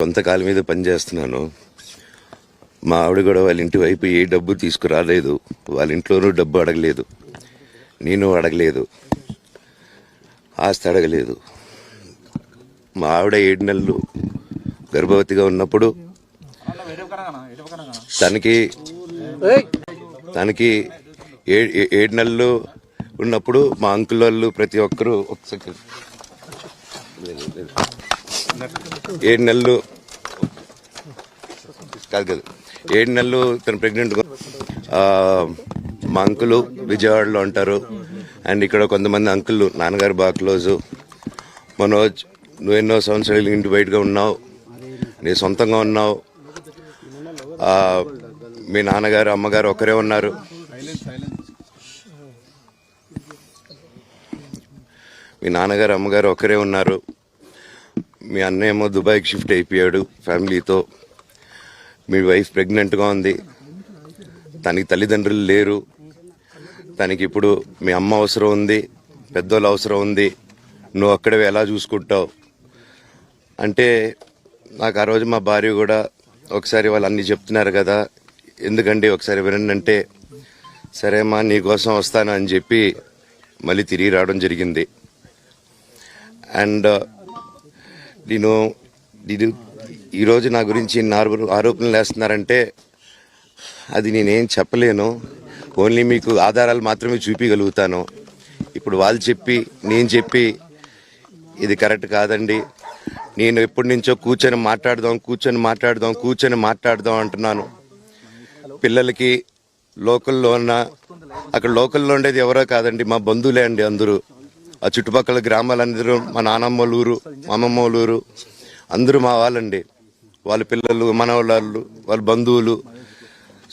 కొంతకాలం మీద పనిచేస్తున్నాను. మా ఆవిడ కూడా వాళ్ళ ఇంటి వైపు ఏ డబ్బు తీసుకురాలేదు, వాళ్ళ ఇంట్లోనూ డబ్బు అడగలేదు, నేను అడగలేదు, ఆస్తి అడగలేదు. మా ఆవిడ 7 నెలలు గర్భవతిగా ఉన్నప్పుడు తనకి 7 నెలలు ఉన్నప్పుడు మా అంకుల్ వాళ్ళు ప్రతి ఒక్కరూ 7 నెలలు కాదు 7 నెలలు తను ప్రెగ్నెంట్. మా అంకులు విజయవాడలో ఉంటారు. అండ్ ఇక్కడ కొంతమంది అంకుల్ నాన్నగారు బాగా క్లోజు. మనోజ్, నువ్వు ఎన్నో సంవత్సరాలు ఇంటి బయటగా ఉన్నావు, నీ సొంతంగా ఉన్నావు. మీ నాన్నగారు అమ్మగారు ఒక్కరే ఉన్నారు. మీ నాన్నగారు అమ్మగారు ఒక్కరే ఉన్నారు. మీ అన్నయ్య ఏమో దుబాయ్కి షిఫ్ట్ అయిపోయాడు ఫ్యామిలీతో. మీ వైఫ్ ప్రెగ్నెంట్గా ఉంది. తనకి తల్లిదండ్రులు లేరు. తనకి ఇప్పుడు మీ అమ్మ అవసరం ఉంది, పెద్దోళ్ళు అవసరం ఉంది. నువ్వు అక్కడే ఎలా చూసుకుంటావు అంటే, నాకు ఆ రోజు మా భార్య కూడా ఒకసారి వాళ్ళు అన్నీ చెప్తున్నారు కదా, ఎందుకంటే ఒకసారి వినండి అంటే, సరేమ్మా నీకోసం వస్తాను అని చెప్పి మళ్ళీ తిరిగి రావడం జరిగింది. అండ్ నేను ఈరోజు నా గురించి ఆరోపణలు వేస్తున్నారంటే అది నేనేం చెప్పలేను. ఓన్లీ మీకు ఆధారాలు మాత్రమే చూపించగలుగుతాను. ఇప్పుడు వాళ్ళు చెప్పి నేను చెప్పి ఇది కరెక్ట్ కాదండి, నేను ఎప్పటి నుంచో కూర్చొని మాట్లాడదాం అంటున్నాను. పిల్లలకి లోకల్లో అక్కడ లోకల్లో ఉండేది ఎవరో కాదండి, మా బంధువులే అండి అందరూ. ఆ చుట్టుపక్కల గ్రామాలందరూ మా నానమ్మ ఊరు, మా అమ్మమ్మ ఊరు అందరూ మా వాళ్ళండి. వాళ్ళ పిల్లలు, మనవాళ్ళు, వాళ్ళ బంధువులు.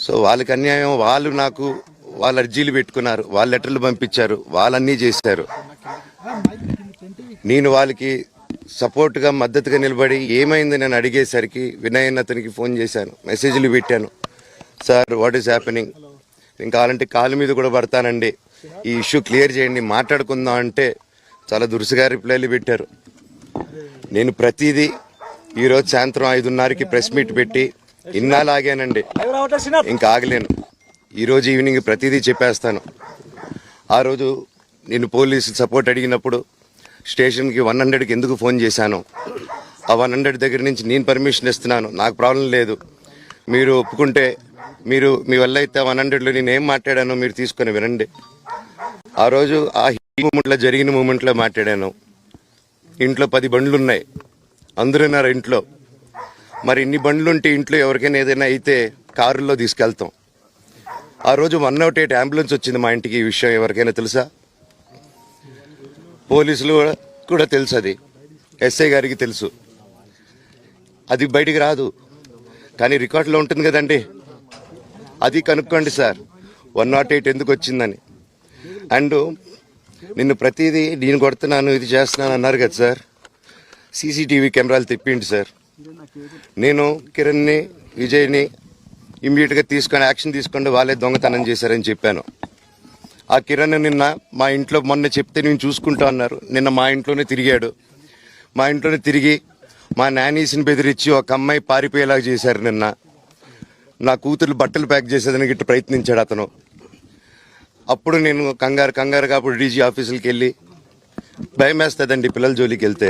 సో వాళ్ళకి అన్యాయం, వాళ్ళు నాకు వాళ్ళ అర్జీలు పెట్టుకున్నారు, వాళ్ళ లెటర్లు పంపించారు, వాళ్ళన్నీ చేశారు. నేను వాళ్ళకి సపోర్ట్గా మద్దతుగా నిలబడి ఏమైంది నేను అడిగేసరికి వినయ్ అతనికి ఫోన్ చేశాను, మెసేజ్లు పెట్టాను. సార్ వాట్ ఈస్ హ్యాపెనింగ్, నేను కావాలంటే కాలు మీద కూడా పడతానండి, ఈ ఇష్యూ క్లియర్ చేయండి, మాట్లాడుకుందాం అంటే చాలా దురుసుగా రిప్లైలు పెట్టారు. నేను ప్రతిదీ ఈరోజు సాయంత్రం 5:30కి ప్రెస్ మీట్ పెట్టి ఇన్నాళ్ళు ఆగానండి, ఇంకా ఆగలేను. ఈరోజు ఈవినింగ్ ప్రతిదీ చెప్పేస్తాను. ఆ రోజు నేను పోలీసు సపోర్ట్ అడిగినప్పుడు స్టేషన్కి 100కి ఎందుకు ఫోన్ చేశాను, ఆ 100 దగ్గర నుంచి నేను పర్మిషన్ ఇస్తున్నాను, నాకు ప్రాబ్లం లేదు, మీరు ఒప్పుకుంటే మీరు మీ వల్ల అయితే 100లో నేను ఏం మాట్లాడానో మీరు తీసుకొని వినండి. ఆ రోజు ఆ మూమెంట్లో జరిగిన మూమెంట్లో మాట్లాడాను. ఇంట్లో 10 బండ్లు ఉన్నాయి, అందరూ ఉన్నారు ఇంట్లో. మరి ఇన్ని బండ్లు ఉంటే ఇంట్లో ఎవరికైనా ఏదైనా అయితే కారుల్లో తీసుకెళ్తాం. ఆ రోజు 108 అంబులెన్స్ వచ్చింది మా ఇంటికి. ఈ విషయం ఎవరికైనా తెలుసా? పోలీసులు కూడా తెలుసు, అది ఎస్ఐ గారికి తెలుసు. అది బయటికి రాదు, కానీ రికార్డులో ఉంటుంది కదండి, అది కనుక్కోండి సార్ 108 ఎందుకు వచ్చిందని. అండ్ నిన్ను ప్రతిదీ నేను కొడుతున్నాను, ఇది చేస్తున్నాను అన్నారు కదా సార్, సీసీటీవీ కెమెరాలు తెప్పిండి సార్. నేను కిరణ్ని, విజయ్ని ఇమ్మీడియట్గా తీసుకొని యాక్షన్ తీసుకోండి, వాళ్ళే దొంగతనం చేశారని చెప్పాను. ఆ కిరణ్ నిన్న మా ఇంట్లో మొన్న చెప్తే నేను చూసుకుంటా అన్నారు. నిన్న మా ఇంట్లోనే తిరిగాడు. మా ఇంట్లోనే తిరిగి మా నానీస్ని బెదిరించి ఒక అమ్మాయి పారిపోయేలాగా చేశారు. నిన్న నా కూతురు బట్టలు ప్యాక్ చేసేదానికి ఇట్లా ప్రయత్నించాడు అతను. అప్పుడు నేను కంగారుగా అప్పుడు డీజీ ఆఫీసులకి వెళ్ళి, భయం వేస్తుందండి పిల్లల జోలికి వెళ్తే,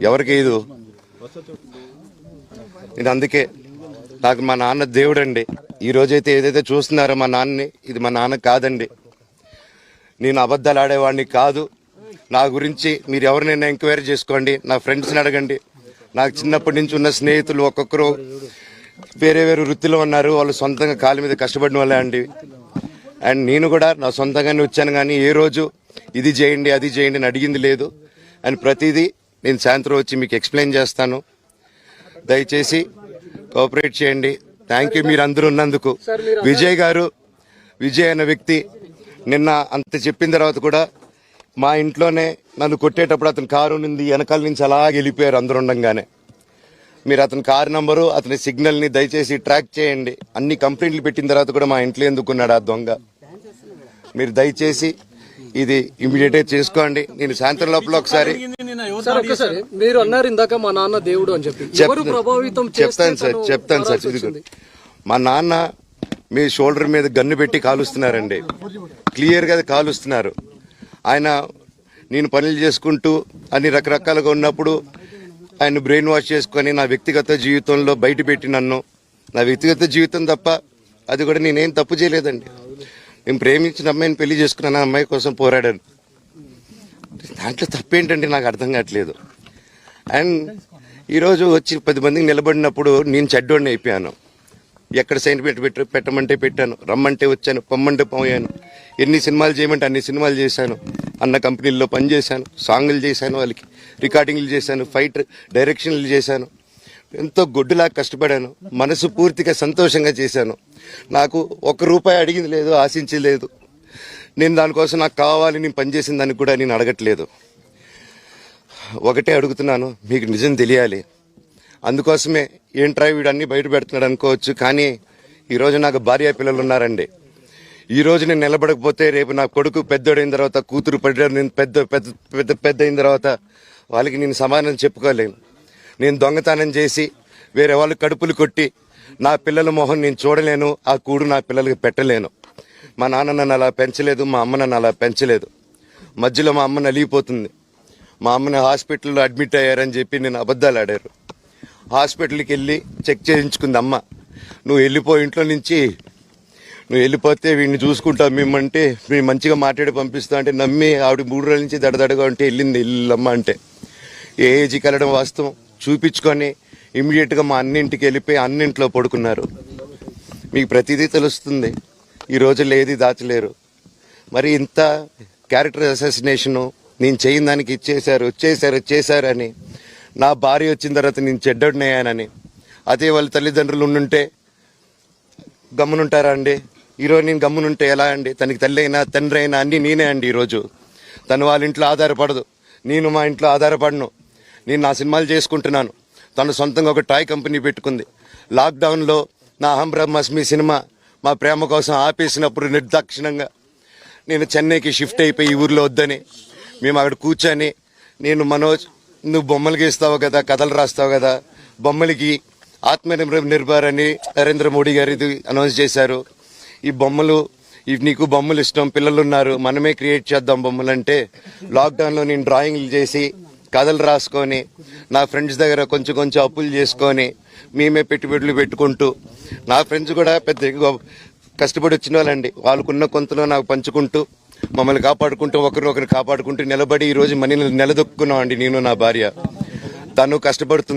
ఎవరికి ఇది. నేను అందుకే నాకు మా నాన్న దేవుడండి. ఈ రోజైతే ఏదైతే చూస్తున్నారో మా నాన్నని, ఇది మా నాన్న కాదండి. నేను అబద్ధాలు ఆడేవాడిని కాదు. నా గురించి మీరు ఎవరినైనా ఎంక్వైరీ చేసుకోండి, నా ఫ్రెండ్స్ని అడగండి. నాకు చిన్నప్పటి నుంచి ఉన్న స్నేహితులు ఒక్కొక్కరు వేరే వృత్తిలో ఉన్నారు, వాళ్ళు సొంతంగా కాళ్ళ మీద కష్టపడిన వాళ్ళే అండి. అండ్ నేను కూడా నా సొంతంగానే వచ్చాను, కానీ ఏ రోజు ఇది చేయండి అది చేయండి అని అడిగింది లేదు. అండ్ ప్రతిదీ నేను సాయంత్రం వచ్చి మీకు ఎక్స్ప్లెయిన్ చేస్తాను. దయచేసి కోఆపరేట్ చేయండి. థ్యాంక్ యూ మీరు అందరూ ఉన్నందుకు. విజయ్ అనే వ్యక్తి నిన్న అంత చెప్పిన తర్వాత కూడా మా ఇంట్లోనే నన్ను కొట్టేటప్పుడు అతని కారు ఉంది, వెనకాల నుంచి అలాగే వెళ్ళిపోయారు అందరూ ఉండగానే. మీరు అతని కారు నంబరు, అతని సిగ్నల్ని దయచేసి ట్రాక్ చేయండి. అన్ని కంప్లైంట్లు పెట్టిన తర్వాత కూడా మా ఇంట్లో ఎందుకున్నాడు ఆ దొంగ? మీరు దయచేసి ఇది ఇమీడియట్ గా చేసుకోండి. నేను సాయంత్రం లోపల ఒకసారి ఒక్కసారి మీరు అన్నారు ఇందాక మా నాన్న దేవుడు అని చెప్పి ఎవరు ప్రభావితం చెప్తాను సార్ ఇది మా నాన్న మీ షోల్డర్ మీద గన్ను పెట్టి కాలుస్తున్నారండి. క్లియర్ గా కాలుస్తున్నారు. ఆయన నేను పనులు చేసుకుంటూ అన్ని రకరకాలుగా ఉన్నప్పుడు ఆయన బ్రెయిన్ వాష్ చేసుకొని నా వ్యక్తిగత జీవితంలో బయట పెట్టి నన్ను నా వ్యక్తిగత జీవితం తప్ప అది కూడా నేనేం తప్పు చేయలేదండి. నేను ప్రేమించిన అమ్మాయిని పెళ్లి చేసుకున్నాను, అమ్మాయి కోసం పోరాడాను. దాంట్లో తప్పేంటంటే నాకు అర్థం కావట్లేదు. అండ్ ఈరోజు వచ్చి 10 మందికి నిలబడినప్పుడు నేను చెడ్డోడిని అయిపోయాను. ఎక్కడ సైన్ పెట్టమంటే పెట్టాను, రమ్మంటే వచ్చాను, పొమ్మంటే పోయాను. ఎన్ని సినిమాలు చేయమంటే అన్ని సినిమాలు చేశాను. అన్న కంపెనీల్లో పనిచేశాను, సాంగులు చేశాను, వాళ్ళకి రికార్డింగ్లు చేశాను, ఫైట్ డైరెక్షన్లు చేశాను. ఎంతో గొడ్డులా కష్టపడాను. మనసు పూర్తిగా సంతోషంగా చేశాను. నాకు ₹1 అడిగింది లేదు, ఆశించలేదు. నేను దానికోసం నాకు కావాలి, నేను పనిచేసిన దానికి కూడా నేను అడగట్లేదు. ఒకటే అడుగుతున్నాను, మీకు నిజం తెలియాలి. అందుకోసమే ఏంట్రా వీడు అన్ని బయట పెడుతున్నాడు అనుకోవచ్చు, కానీ ఈరోజు నాకు భార్య పిల్లలు ఉన్నారండి. ఈ రోజు నేను నిలబడకపోతే రేపు నా కొడుకు పెద్దోడైన తర్వాత, కూతురు పెద్ద అయిన తర్వాత వాళ్ళకి నేను సమాధానం చెప్పుకోలేను. నేను దొంగతనం చేసి వేరే వాళ్ళు కడుపులు కొట్టి నా పిల్లల మొహం నేను చూడలేను, ఆ కూడు నా పిల్లలకి పెట్టలేను. మా నాన్న నన్ను అలా పెంచలేదు, మా అమ్మ నన్ను అలా పెంచలేదు. మధ్యలో మా అమ్మ నలిగిపోతుంది. మా అమ్మని హాస్పిటల్లో అడ్మిట్ అయ్యారని చెప్పి నేను అబద్ధాలు ఆడారు. హాస్పిటల్కి వెళ్ళి చెక్ చేయించుకుంది అమ్మ. నువ్వు వెళ్ళిపో ఇంట్లో నుంచి, నువ్వు వెళ్ళిపోతే వీడిని చూసుకుంటావు మేమంటే, మేము మంచిగా మాట్లాడి పంపిస్తా అంటే నమ్మి ఆవిడ 3 రోజుల నుంచి దడదడగా ఉంటే వెళ్ళింది ఇల్లమ్మ అంటే. ఏ ఏజీకి వెళ్ళడం వాస్తవం చూపించుకొని ఇమ్మీడియట్గా మా అన్నింటికి వెళ్ళిపోయి అన్నింట్లో పడుకున్నారు. మీకు ప్రతిదీ తెలుస్తుంది. ఈ రోజుల్లో ఏది దాచలేరు. మరి ఇంత క్యారెక్టర్ అసాసినేషను నేను చేయని దానికి చేశారు అని, నా భార్య వచ్చిన తర్వాత నేను చెడ్డోడినయ్యానని, అదే వాళ్ళ తల్లిదండ్రులు ఉండుంటే గమ్మునుంటారా అండి? ఈరోజు నేను గమ్మునుంటే ఎలా అండి? తనకి తల్లి అయినా తండ్రి అయినా అన్నీ నేనే అండి. ఈరోజు తను వాళ్ళ ఇంట్లో ఆధారపడదు, నేను మా ఇంట్లో ఆధారపడను. నేను నా సినిమాలు చేసుకుంటున్నాను. తను సొంతంగా ఒక టాయ్ కంపెనీ పెట్టుకుంది. లాక్డౌన్లో నా అహం బ్రహ్మాస్మి సినిమా మా ప్రేమ కోసం ఆపేసినప్పుడు నిర్దాక్షిణంగా నేను చెన్నైకి షిఫ్ట్ అయిపోయి ఈ ఊర్లో వద్దని మేము అక్కడ కూర్చొని, నేను మనోజ్ నువ్వు బొమ్మలు గీస్తావు కదా, కథలు రాస్తావు కదా, బొమ్మలకి ఆత్మనిర్భర్ అని నరేంద్ర మోడీ గారు ఇది అనౌన్స్ చేశారు. ఈ బొమ్మలు నీకు బొమ్మలు ఇష్టం, పిల్లలు ఉన్నారు, మనమే క్రియేట్ చేద్దాం బొమ్మలు అంటే, లాక్డౌన్లో నేను డ్రాయింగ్లు చేసి కథలు రాసుకొని నా ఫ్రెండ్స్ దగ్గర కొంచెం అప్పులు చేసుకొని మేమే పెట్టుబడులు పెట్టుకుంటూ, నా ఫ్రెండ్స్ కూడా పెద్ద కష్టపడి వచ్చిన వాళ్ళండి. వాళ్ళకున్న కొంతలో నాకు పంచుకుంటూ మమ్మల్ని కాపాడుకుంటూ ఒకరినొకరు కాపాడుకుంటూ నిలబడి ఈరోజు మనీ నిలదొక్కున్నాం అండి. నేను నా భార్య, తను కష్టపడుతుంది.